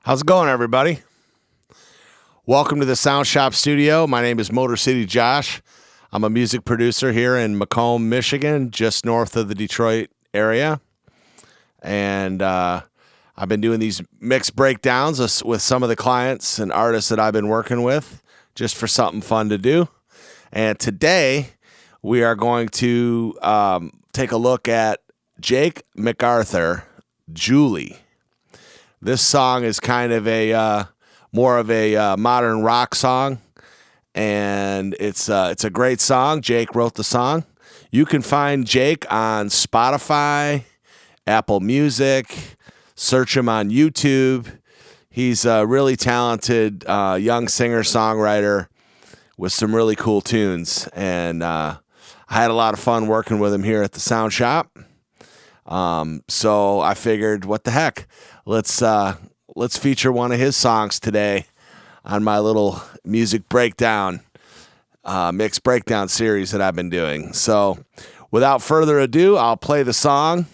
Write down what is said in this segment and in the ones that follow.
How's it going, everybody? Welcome to the Sound Shop Studio. My name is Motor City Josh. I'm a music producer here in Macomb, Michigan, just north of the Detroit area. And I've been doing these mixed breakdowns with some of the clients and artists that I've been working with just for something fun to do. And today we are going to take a look at Jake McArthur, Julie. This song is kind of a more of a modern rock song, and it's a great song. Jake wrote the song. You can find Jake on Spotify, Apple Music. Search him on YouTube. He's a really talented young singer-songwriter with some really cool tunes, and I had a lot of fun working with him here at the Sound Shop. So I figured, what the heck? Let's feature one of his songs today on my little music breakdown, mixed breakdown series that I've been doing. So without further ado, I'll play the song,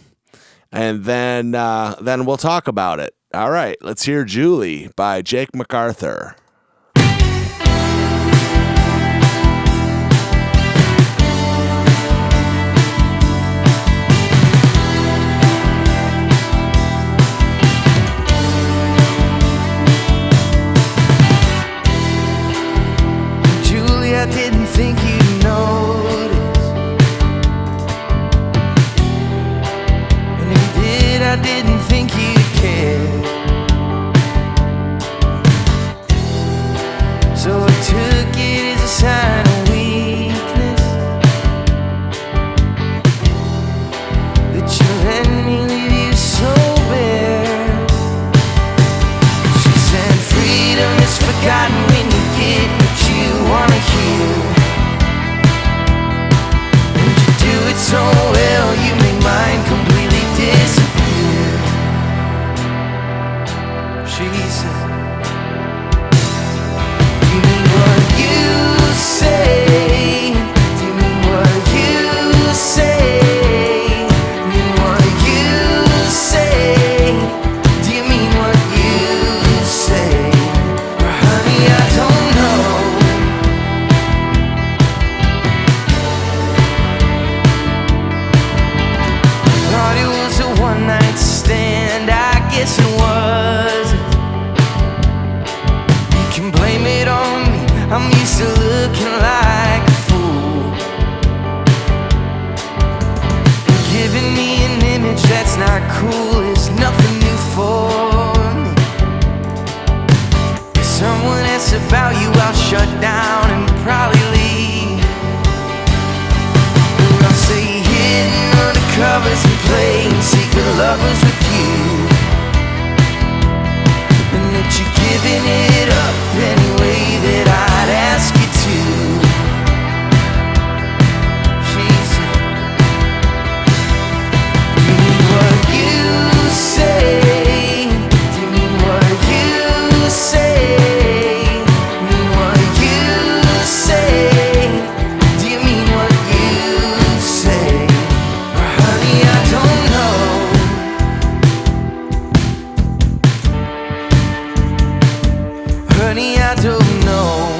and then we'll talk about it. All right, let's hear Julie by Jake McArthur. I didn't think you'd notice, and if you did, I didn't think you'd care. So I took it as a sign of weakness that you let me leave you so bare. She said freedom is forgotten when you get what you wanna hear. And you do it so well, you make mine completely disappear. She said, do you mean what you say? Do you mean what you say? Do you mean what you say? Do you mean what you say? Well, honey, I don't know. Thought it was a one-night stand, I guess it wasn't. You can blame it on me, I'm used to looking like a fool. Giving me an image that's not cool is nothing new for me. If someone asks about you, I'll shut down and probably leave. Or I'll say hidden under covers and playing secret lovers with you, and that you're giving it up any way that I'd ask you to. She said, do you mean what you say? Do you mean what you say? Do you mean what you say? Do you mean what you say? Well, honey, I don't know. Honey, I don't know.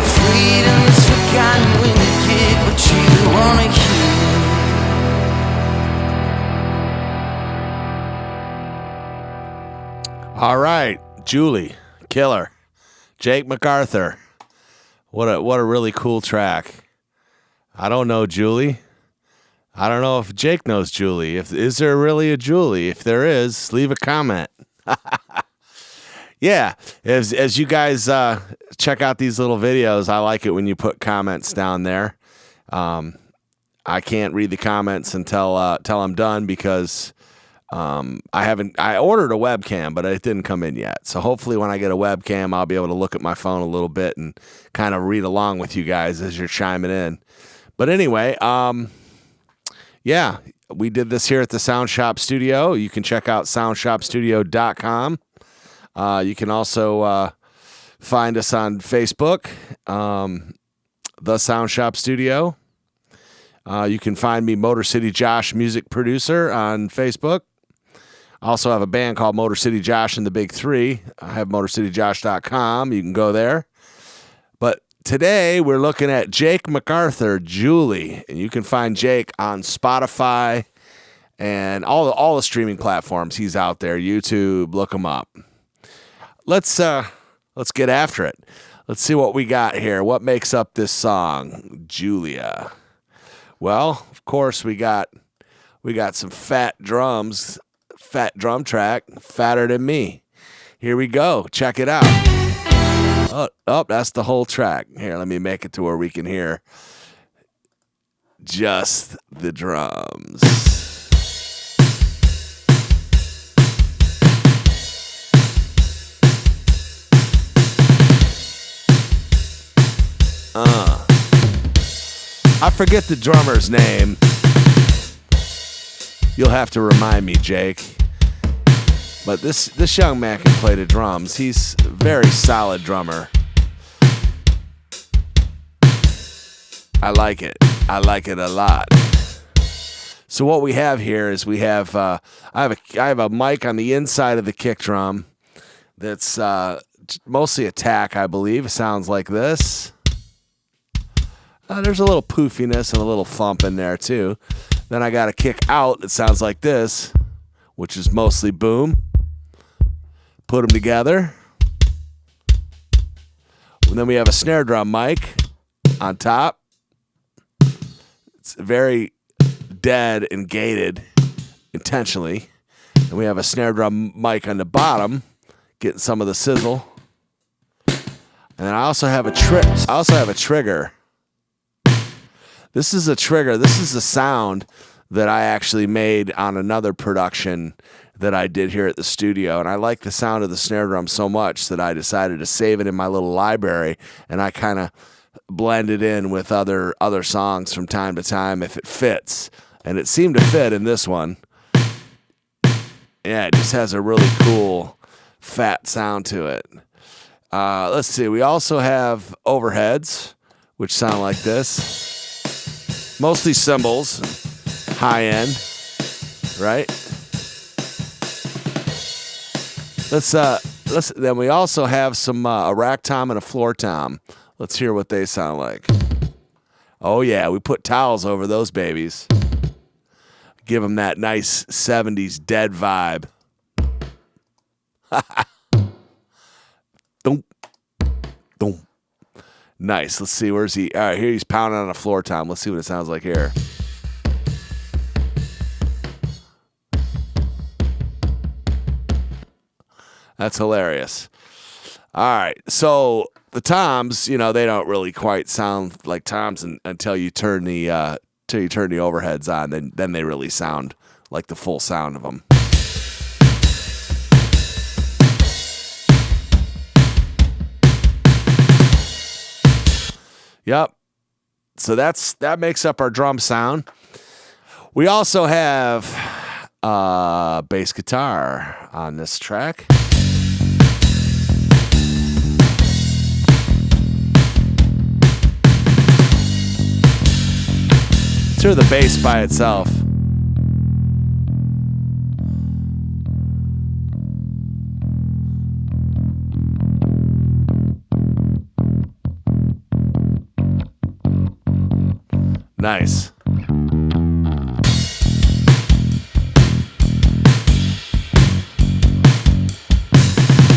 Freedom is forgotten when you get what you wanna hear. All right, Julie, killer. Jake McArthur. What a really cool track. I don't know Julie. I don't know if Jake knows Julie. Is there really a Julie? If there is, leave a comment. Yeah, as you guys check out these little videos, I like it when you put comments down there. I can't read the comments until I'm done because I ordered a webcam, but it didn't come in yet. So hopefully when I get a webcam, I'll be able to look at my phone a little bit and kind of read along with you guys as you're chiming in. But anyway, yeah, we did this here at the Sound Shop Studio. You can check out soundshopstudio.com. You can also find us on Facebook, The Sound Shop Studio. You can find me, Motor City Josh, music producer, on Facebook. I also have a band called Motor City Josh and the Big Three. I have motorcityjosh.com. You can go there. But today we're looking at Jake McArthur, Julie. And you can find Jake on Spotify and all the streaming platforms. He's out there. YouTube, look him up. Let's get after it. Let's see what we got here. What makes up this song, Julia? Well, of course we got some fat drums, fat drum track, fatter than me. Here we go. Check it out. Oh, that's the whole track. Here, let me make it to where we can hear just the drums. I forget the drummer's name. You'll have to remind me, Jake. But this young man can play the drums. He's a very solid drummer. I like it. I like it a lot. So what we have here is we have I have a mic on the inside of the kick drum that's mostly attack, I believe. It sounds like this. There's a little poofiness and a little thump in there too. Then I got a kick out that sounds like this, which is mostly boom. Put them together. And then we have a snare drum mic on top. It's very dead and gated intentionally. And we have a snare drum mic on the bottom, getting some of the sizzle. And then I also have a trigger. This is a trigger. This is a sound that I actually made on another production that I did here at the studio. And I like the sound of the snare drum so much that I decided to save it in my little library. And I kind of blend it in with other songs from time to time if it fits. And it seemed to fit in this one. Yeah, it just has a really cool fat sound to it. Let's see. We also have overheads, which sound like this. Mostly cymbals, high end, right? Then we also have some a rack tom and a floor tom. Let's hear what they sound like. Oh yeah, we put towels over those babies. Give them that nice 70s dead vibe. Dum, dum. Nice. Let's see. Where's he? All right, here he's pounding on a floor tom. Let's see what it sounds like here. That's hilarious. All right. So the toms, they don't really quite sound like toms until you turn the overheads on. Then they really sound like the full sound of them. Yep. So that makes up our drum sound. We also have bass guitar on this track. Let's hear the bass by itself. Nice.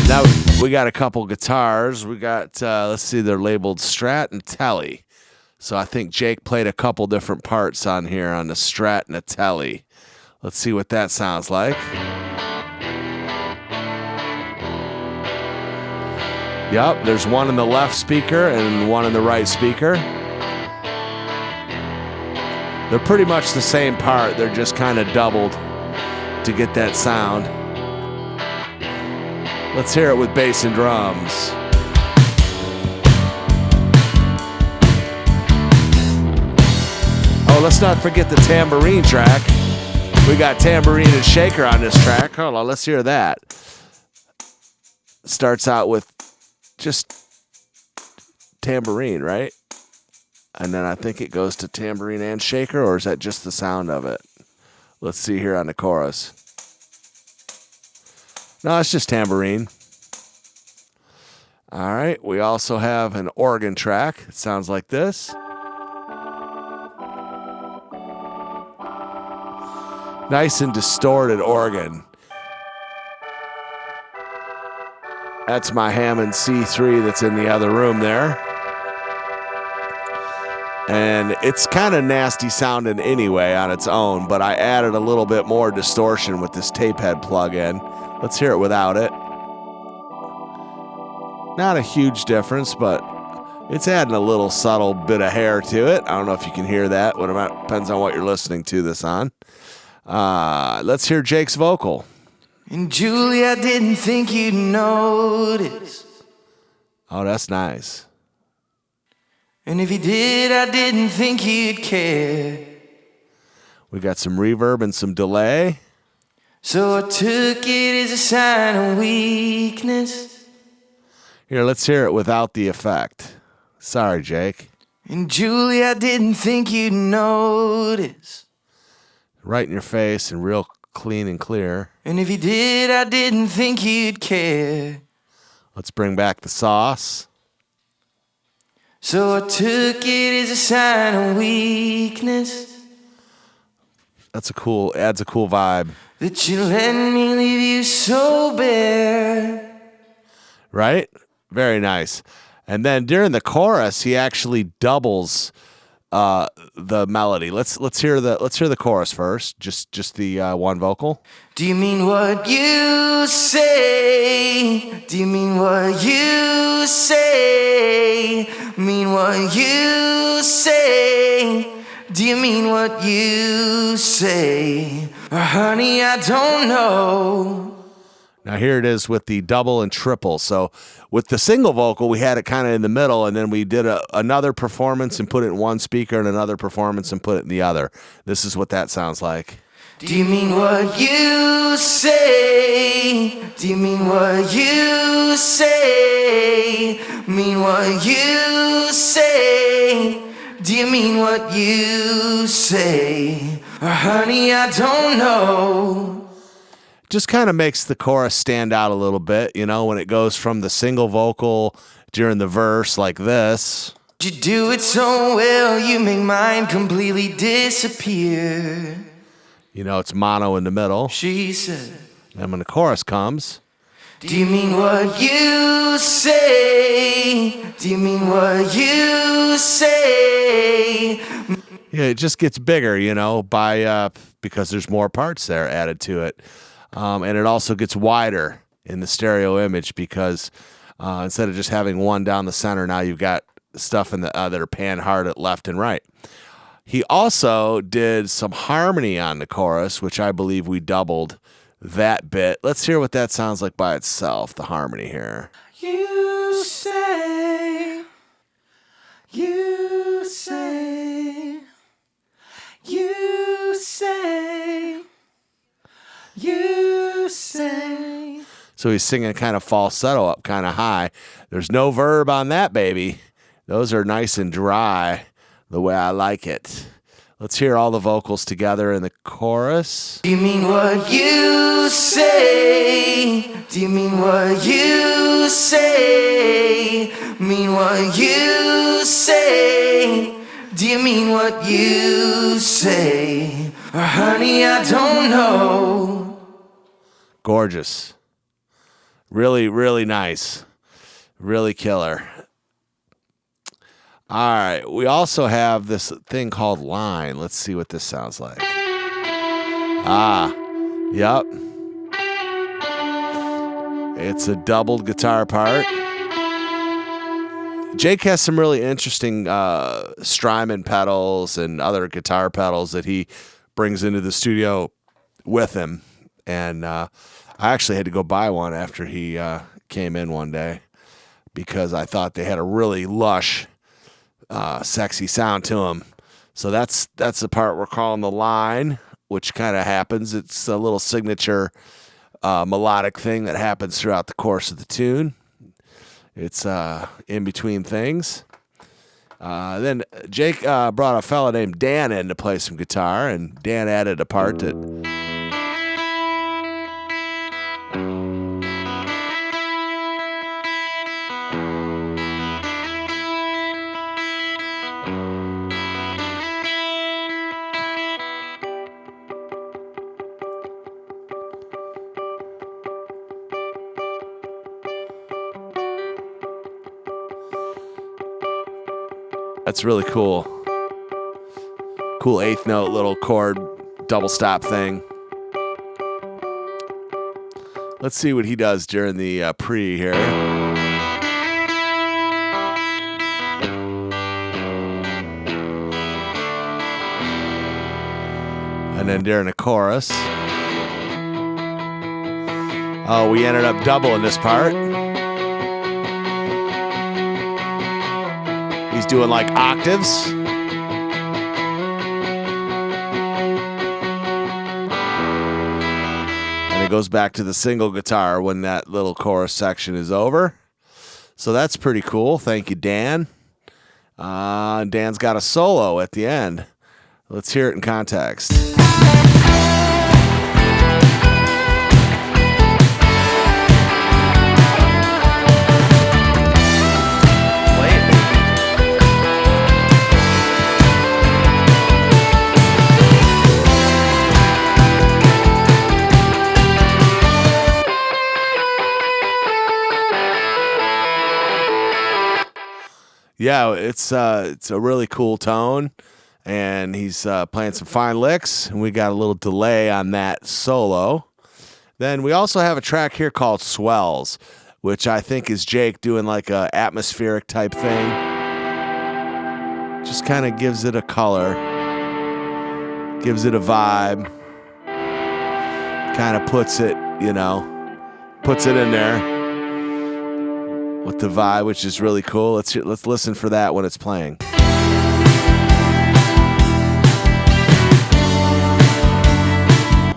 Now we got a couple guitars. We got, let's see, they're labeled Strat and Telly. So I think Jake played a couple different parts on here on the Strat and the Telly. Let's see what that sounds like. Yep, there's one in the left speaker and one in the right speaker. They're pretty much the same part. They're just kind of doubled to get that sound. Let's hear it with bass and drums. Oh, let's not forget the tambourine track. We got tambourine and shaker on this track. Hold on, let's hear that. Starts out with just tambourine, right? And then I think it goes to tambourine and shaker, or is that just the sound of it? Let's see here on the chorus. No, it's just tambourine. All right, we also have an organ track. It sounds like this. Nice and distorted organ. That's my Hammond C3 that's in the other room there. And it's kind of nasty sounding anyway on its own, but I added a little bit more distortion with this tape head plug-in. Let's hear it without it. Not a huge difference, but it's adding a little subtle bit of hair to it. I don't know if you can hear that. Depends on what you're listening to this on. Let's hear Jake's vocal. And Julie, I didn't think you'd notice. Oh, that's nice. And if you did, I didn't think you'd care. We got some reverb and some delay. So I took it as a sign of weakness. Here, let's hear it without the effect. Sorry, Jake. And Julie, I didn't think you'd notice. Right in your face and real clean and clear. And if you did, I didn't think you'd care. Let's bring back the sauce. So I took it as a sign of weakness. Adds a cool vibe. That you let me leave you so bare. Right? Very nice. And then during the chorus, he actually doubles the melody. Let's hear the chorus first. Just the one vocal. Do you mean what you say? Do you mean what you say? Mean what you say? Do you mean what you say? Or honey, I don't know. Now here it is with the double and triple. So with the single vocal, we had it kind of in the middle, and then we did another performance and put it in one speaker and another performance and put it in the other. This is what that sounds like. Do you mean what you say? Do you mean what you say? Mean what you say? Do you mean what you say? Or honey, I don't know. Just kind of makes the chorus stand out a little bit, you know, when it goes from the single vocal during the verse like this. You do it so well, you make mine completely disappear. You know, it's mono in the middle. She said, And when the chorus comes, do you mean what you say? Do you mean what you say? yeah, it just gets bigger, you know, because there's more parts there added to it. And it also gets wider in the stereo image because instead of just having one down the center, now you've got stuff that are pan hard at left and right. He also did some harmony on the chorus, which I believe we doubled that bit. Let's hear what that sounds like by itself, the harmony here. You say, you say, you say, you say. So he's singing kind of falsetto up kind of high. There's no verb on that, baby. Those are nice and dry the way I like it. Let's hear all the vocals together in the chorus. Do you mean what you say? Do you mean what you say? Mean what you say? Do you mean what you say? Or honey, I don't know. Gorgeous. Really, really nice. Really killer. All right. We also have this thing called line. Let's see what this sounds like. Yep. It's a doubled guitar part. Jake has some really interesting Strymon pedals and other guitar pedals that he brings into the studio with him. And I actually had to go buy one after he came in one day because I thought they had a really lush, sexy sound to them. So that's the part we're calling the line, which kind of happens. It's a little signature melodic thing that happens throughout the course of the tune. It's in between things. Then Jake brought a fella named Dan in to play some guitar, and Dan added a part that that's really cool. Cool eighth note little chord double stop thing. Let's see what he does during the pre here. And then during the chorus. Oh, we ended up doubling this part. He's doing like octaves. And it goes back to the single guitar when that little chorus section is over. So that's pretty cool. Thank you, Dan. Dan's got a solo at the end. Let's hear it in context. Yeah, it's a really cool tone, and he's playing some fine licks, and we got a little delay on that solo. Then we also have a track here called Swells, which I think is Jake doing like a atmospheric type thing. Just kind of gives it a color, gives it a vibe, kind of puts it in there with the vibe, which is really cool. Let's listen for that when it's playing.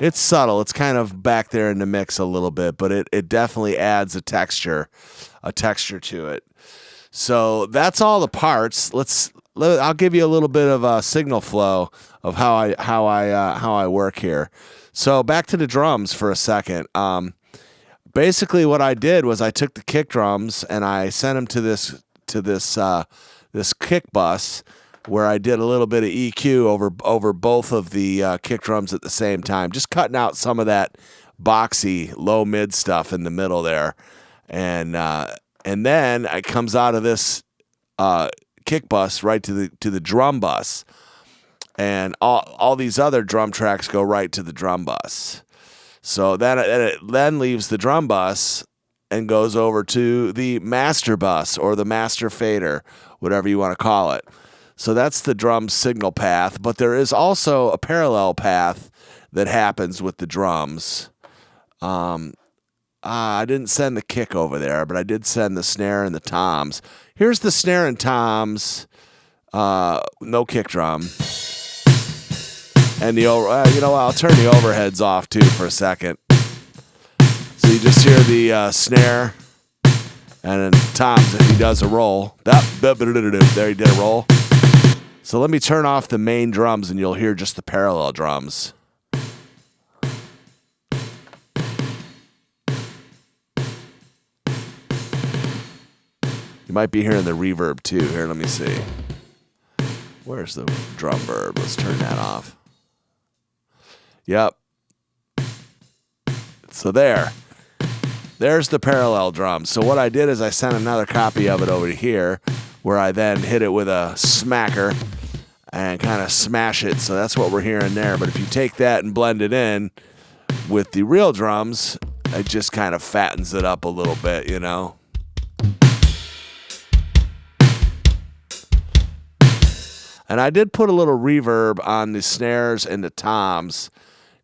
It's subtle. It's kind of back there in the mix a little bit, but it definitely adds a texture to it. So that's all the parts. I'll give you a little bit of a signal flow of how I work here. So back to the drums for a second. Basically, what I did was I took the kick drums and I sent them to this kick bus, where I did a little bit of EQ over both of the kick drums at the same time, just cutting out some of that boxy low mid stuff in the middle there, and then it comes out of this kick bus right to the drum bus, and all these other drum tracks go right to the drum bus. So it then leaves the drum bus and goes over to the master bus or the master fader, whatever you want to call it. So that's the drum signal path, but there is also a parallel path that happens with the drums. I didn't send the kick over there, but I did send the snare and the toms. Here's the snare and toms, no kick drum. And I'll turn the overheads off too for a second. So you just hear the snare, and then toms if he does a roll. There he did a roll. So let me turn off the main drums, and you'll hear just the parallel drums. You might be hearing the reverb too. Here, let me see. Where's the drum verb? Let's turn that off. Yep. So there's the parallel drum. So what I did is I sent another copy of it over to here, where I then hit it with a smacker and kind of smash it. So that's what we're hearing there. But if you take that and blend it in with the real drums, it just kind of fattens it up a little bit, And I did put a little reverb on the snares and the toms.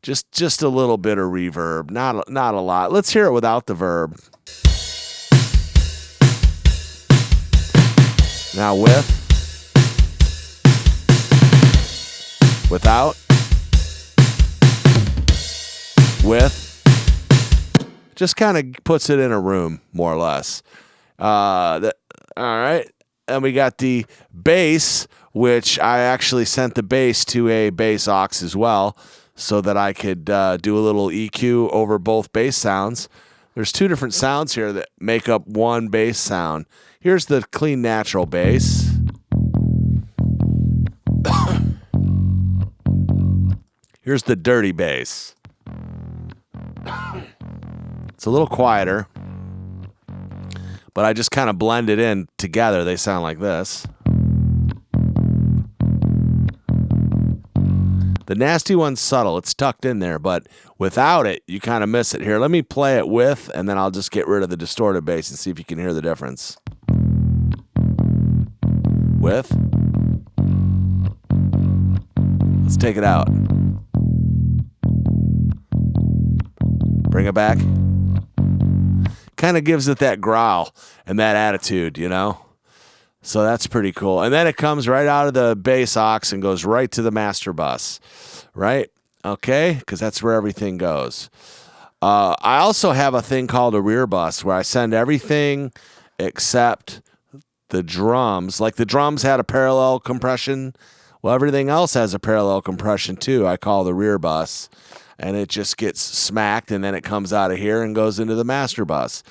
Just a little bit of reverb, not a lot. Let's hear it without the verb. Now without, just kind of puts it in a room, more or less. All right. And we got the bass, which I actually sent the bass to a bass aux as well, so that I could do a little EQ over both bass sounds. There's two different sounds here that make up one bass sound. Here's the clean, natural bass. Here's the dirty bass. It's a little quieter, but I just kind of blend it in together. They sound like this. The nasty one's subtle. It's tucked in there, but without it, you kind of miss it. Here, let me play it with, and then I'll just get rid of the distorted bass and see if you can hear the difference. With. Let's take it out. Bring it back. Kind of gives it that growl and that attitude, you know? So that's pretty cool. And then it comes right out of the bass aux and goes right to the master bus, right? Okay, because that's where everything goes. I also have a thing called a rear bus where I send everything except the drums. Like the drums had a parallel compression. Well, everything else has a parallel compression too. I call the rear bus. And it just gets smacked, and then it comes out of here and goes into the master bus.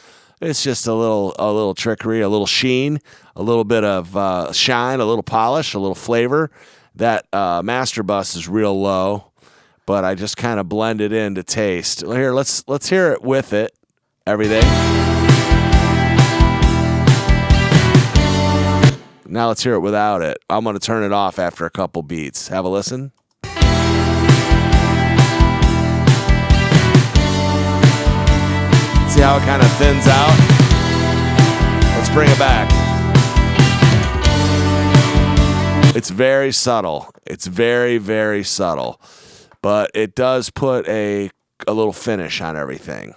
It's just a little trickery, a little sheen, a little bit of shine, a little polish, a little flavor. That master bus is real low, but I just kind of blend it in to taste. Here, let's hear it with it. Everything. Now let's hear it without it. I'm going to turn it off after a couple beats. Have a listen. See how it kind of thins out? Let's bring it back. It's very subtle. It's very, very subtle. But it does put a little finish on everything.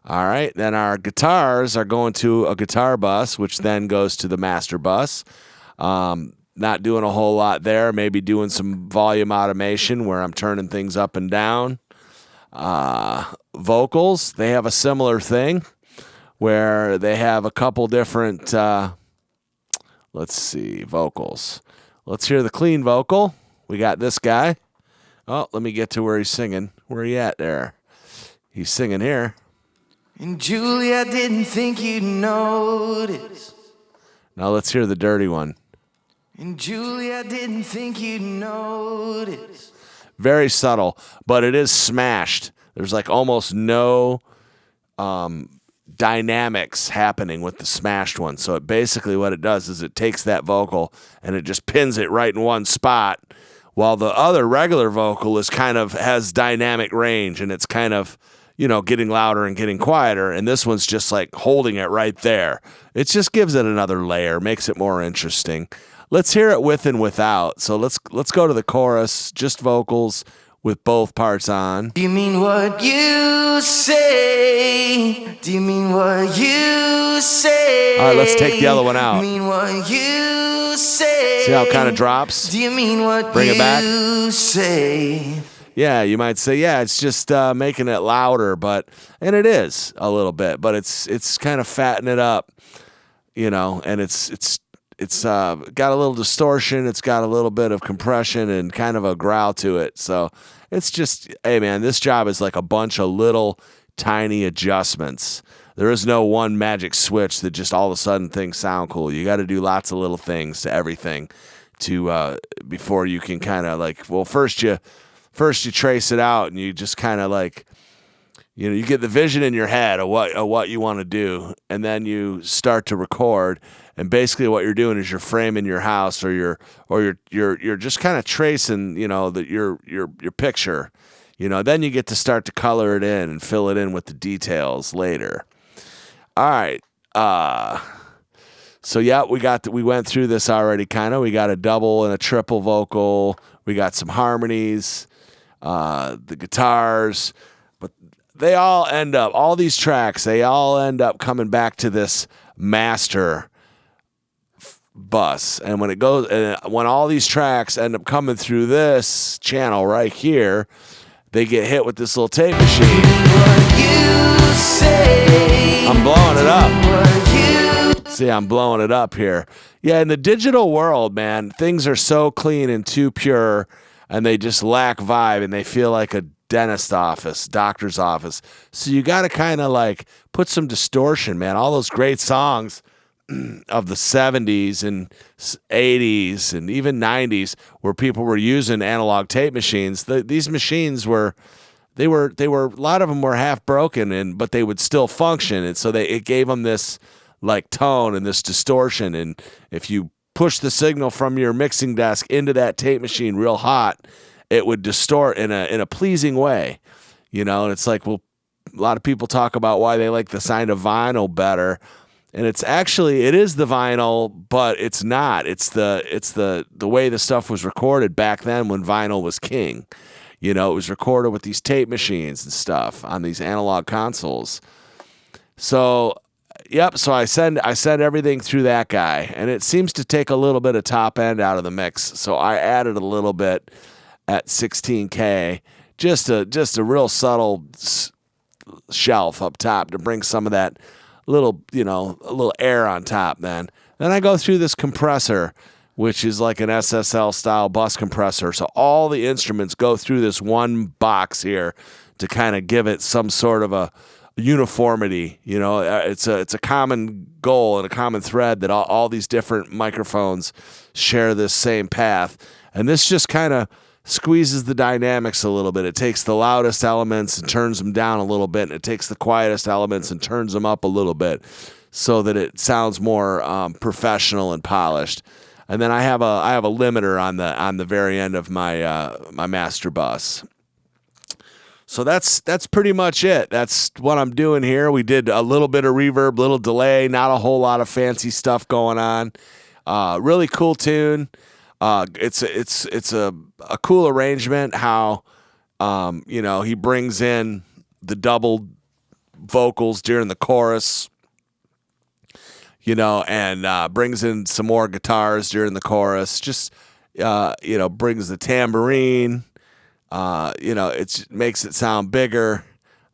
All right. Then our guitars are going to a guitar bus, which then goes to the master bus. Not doing a whole lot there. Maybe doing some volume automation where I'm turning things up and down. Vocals, they have a similar thing where they have a couple different, let's see, vocals. Let's hear the clean vocal. We got this guy. Oh, let me get to where he's singing. Where he at there? He's singing here. And Julie, I didn't think you'd notice. Now let's hear the dirty one. And Julie, I didn't think you'd notice. Very subtle, but it is smashed. There's like almost no dynamics happening with the smashed one. So it basically what it does is it takes that vocal and it just pins it right in one spot, while the other regular vocal is kind of has dynamic range and it's kind of, you know, getting louder and getting quieter. And this one's just like holding it right there. It just gives it another layer, makes it more interesting. Let's hear it with and without. So let's go to the chorus, just vocals with both parts on. Do you mean what you say? Do you mean what you say? All right, let's take the other one out. Do you mean what you say? See how it kind of drops? Do you mean what Bring it back. you say? Yeah, you might say, yeah, it's just making it louder, and it is a little bit, but it's kind of fattening it up, you know, and it's got a little distortion. It's got a little bit of compression and kind of a growl to it. So it's just, hey, man, this job is like a bunch of little tiny adjustments. There is no one magic switch that just all of a sudden things sound cool. You got to do lots of little things to everything to before you can kind of like, well, first you trace it out and you just kind of like, you know, you get the vision in your head of what you want to do, and then you start to record. And basically, what you're doing is you're framing your house, or you're just kind of tracing, you know, your picture. You know, then you get to start to color it in and fill it in with the details later. All right. So yeah, we went through this already kind of. We got a double and a triple vocal. We got some harmonies, the guitars, but they all end up, all these tracks, they all end up coming back to this master bus. And when all these tracks end up coming through this channel right here, they get hit with this little tape machine. I'm blowing it up. See, I'm blowing it up here. Yeah, in the digital world, man, things are so clean and too pure, and they just lack vibe, and they feel like a dentist office, doctor's office. So you got to kind of like put some distortion, man. All those great songs of the 70s and 80s and even 90s where people were using analog tape machines. These machines were a lot of them were half broken, but they would still function, and so it gave them this like tone and this distortion. And if you push the signal from your mixing desk into that tape machine real hot, it would distort in a pleasing way, you know. And it's like, well, a lot of people talk about why they like the sound of vinyl better, and it is the vinyl, but it's not. It's the way the stuff was recorded back then when vinyl was king. You know, it was recorded with these tape machines and stuff on these analog consoles. So yep, so I send everything through that guy, and it seems to take a little bit of top end out of the mix. So I added a little bit at 16K, just a real subtle shelf up top to bring some of that little, you know, a little air on top. Then I go through this compressor, which is like an SSL style bus compressor. So all the instruments go through this one box here to kind of give it some sort of a uniformity. You know, it's a common goal and a common thread that all these different microphones share this same path. And this just kind of squeezes the dynamics a little bit. It takes the loudest elements and turns them down a little bit, and it takes the quietest elements and turns them up a little bit so that it sounds more professional and polished. And then I have a limiter on the very end of my my master bus. So that's pretty much it. That's what I'm doing here. We did a little bit of reverb, little delay, not a whole lot of fancy stuff going on. Really cool tune. It's a cool arrangement how you know, he brings in the double vocals during the chorus, you know, and brings in some more guitars during the chorus. Just you know, brings the tambourine. You know, it makes it sound bigger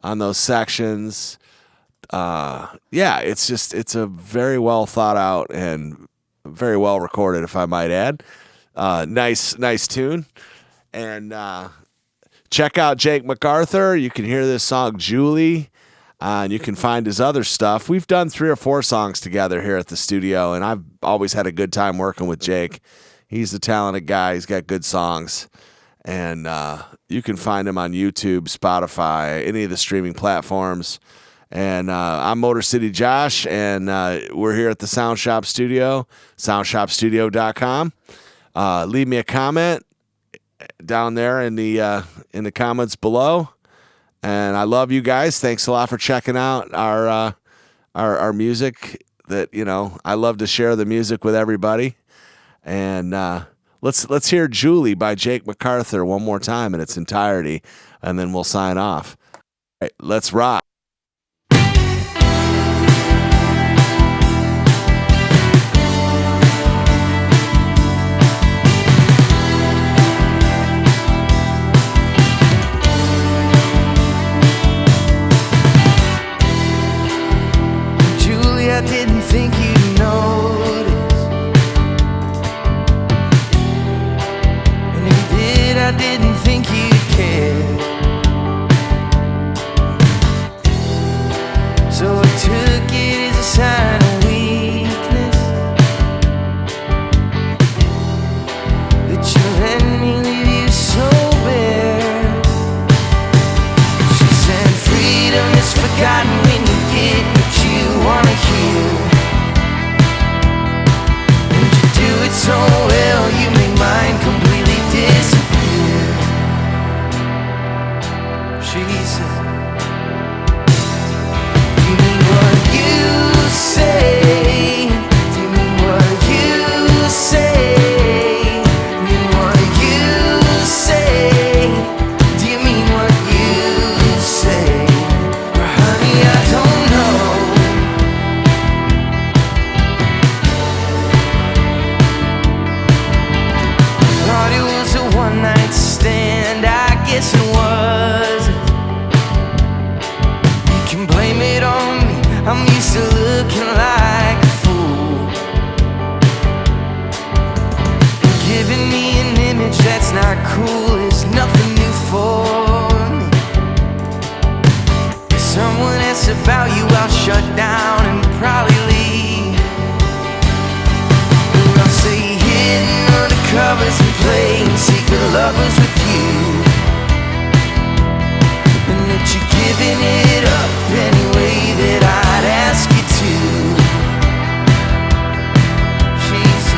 on those sections. Yeah, it's a very well thought out and very well recorded, if I might add. Nice tune. And check out Jake McArthur. You can hear this song, Julie, and you can find his other stuff. We've done 3 or 4 songs together here at the studio, and I've always had a good time working with Jake. He's a talented guy. He's got good songs. And you can find him on YouTube, Spotify, any of the streaming platforms. And I'm Motor City Josh, and we're here at the Sound Shop Studio, soundshopstudio.com. Leave me a comment down there in the comments below. And I love you guys. Thanks a lot for checking out our music. That, you know, I love to share the music with everybody. And let's hear Julie by Jake McArthur one more time in its entirety, and then we'll sign off. All right, let's rock. Julie, I didn't think you'd notice. And if you did, I didn't think you'd care. So I took it as a sign of weakness that you let me leave you so bare. She said freedom is forgotten when you get what you wanna hear. And you do it so well, you make mine completely disappear. listen, was it? You can blame it on me, I'm used to looking like a fool. Giving me an image that's not cool is nothing new for me. If someone asks about you, I'll shut down and probably leave. Or I'll say hidden under covers and playing secret lovers with you, and that you're giving it up any way that I'd ask you to. Jesus,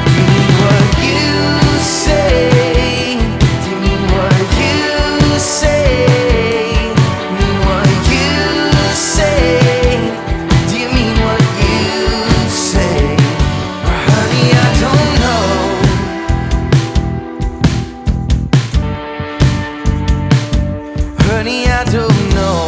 do you mean what you say? Do you mean what you say? Mean what you say? Do you mean what you say? Honey, I don't know. Honey, I don't know.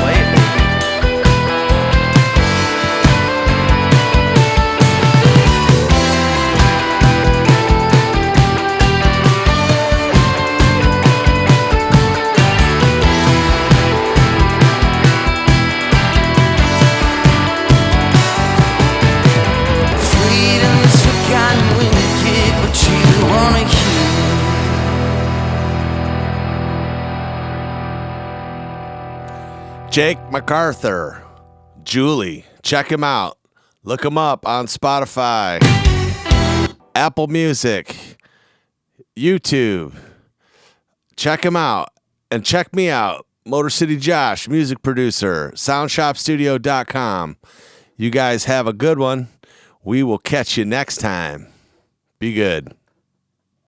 Play it, baby. Freedom is forgotten when you get what you wanna hear. Jake McArthur, Julie, check him out. Look him up on Spotify, Apple Music, YouTube. Check him out and check me out. Motor City Josh, music producer, soundshopstudio.com. You guys have a good one. We will catch you next time. Be good.